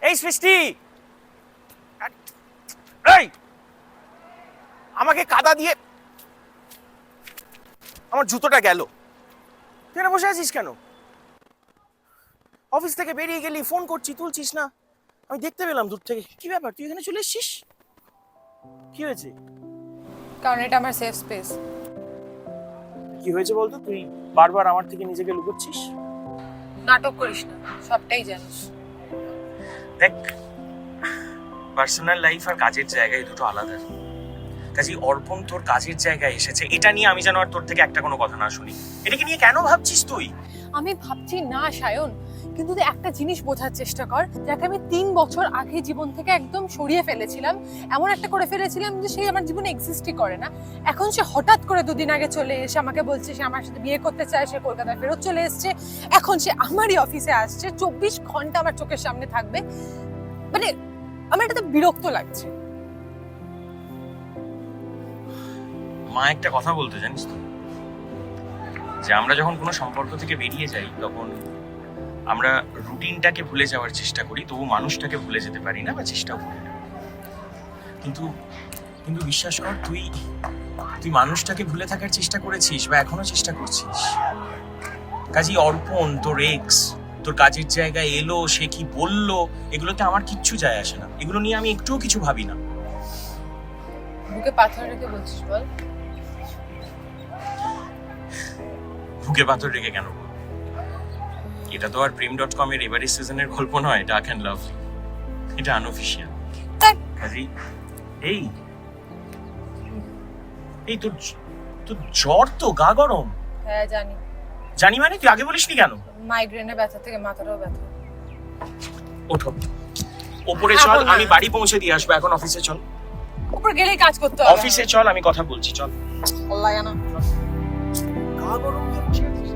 এই সৃষ্টি, এই আমাকে কাদা দিয়ে আমার জুতোটা গেল। তুই এখানে বসে আছিস কেন? অফিস থেকে বেরিয়ে গেলি, ফোন করছি তুলছিস না। আমি দেখতে পেলাম দূর থেকে। কি ব্যাপার, তুই এখানে চলে এসেছিস? কি হয়েছে? কারণ এটা আমার সেফ স্পেস। কি হয়েছে বলতো? তুই বারবার আমার থেকে নিজেকে লুকোচ্ছিস। নাটক করিস না, সবটাই জানিস। দেখ, পার্সোনাল লাইফ আর কাজের জায়গায় দুটো আলাদা। কাজেই অর্পণ তোর কাজের জায়গায় এসেছে, এটা নিয়ে আমি যেন আর তোর থেকে একটা কোনো কথা না শুনি। এটাকে নিয়ে কেন ভাবছিস তুই? আমি ভাবছি না সায়ন, কিন্তু তুই একটা জিনিস বোঝার চেষ্টা কর, যাকে আমি 3 বছর আগে জীবন থেকে একদম সরিয়ে ফেলেছিলাম, এমন একটা করে ফেলেছিলাম যে সে আমার জীবনে এক্সিস্টই করে না। এখন সে হঠাৎ করে 2 দিন আগে চলে এসে আমাকে বলছে সে আমার সাথে বিয়ে করতে চায়, সে কলকাতায় ফেরত চলে এসেছে। এখন সে আমারই অফিসে আসছে, 24 ঘন্টা আমার চোখের সামনে থাকবে। মানে আমার এটাতে বিরক্ত লাগছে। মা একটা কথা বলতে জানিস তো, যে আমরা যখন কোনো সম্পর্ক থেকে বেরিয়ে যাই তখন আমরা রুটিনটাকে ভুলে যাওয়ার চেষ্টা করি, তবু মানুষটাকে ভুলে যেতে পারি না, বা চেষ্টাও করি না। কিন্তু কিন্তু বিশ্বাস কর, তুই মানুষটাকে ভুলে থাকার চেষ্টা করেছিস, বা এখনো চেষ্টা করছিস। কাজী অর্পণ, তোর এক্স তোর কাজের জায়গায় এলো, সে কি বললো, এগুলোতে আমার কিচ্ছু যায় আসে না। এগুলো নিয়ে আমি একটুও কিছু ভাবি না। বুকে পাথর রেখে বলছিস বল? বুকে পাথর রেখে কেন বলবো? এটা তো আর প্রেম.com এর এবারের সিজনের গল্প নয়, ডার্ক অ্যান্ড লাভলি। এটা আনঅফিশিয়াল। কাজেই এই এই তোর তোর জ্বর, তো গা গরম। হ্যাঁ জানি। জানি মানে? তুই আগে বলিসনি কেন? মাইগ্রেনের ব্যথা থেকে মাথাটাও ব্যথা। ওঠো, ওপরে চল, আমি বাড়ি পৌঁছে দিয়ে আসবো। এখন অফিসে চল। উপর গেলেই কাজ করতে হবে। অফিসে চল, আমি কথা বলছি, চল। আল্লাহ জানা। গা গরম নিয়ে বসে আছিস।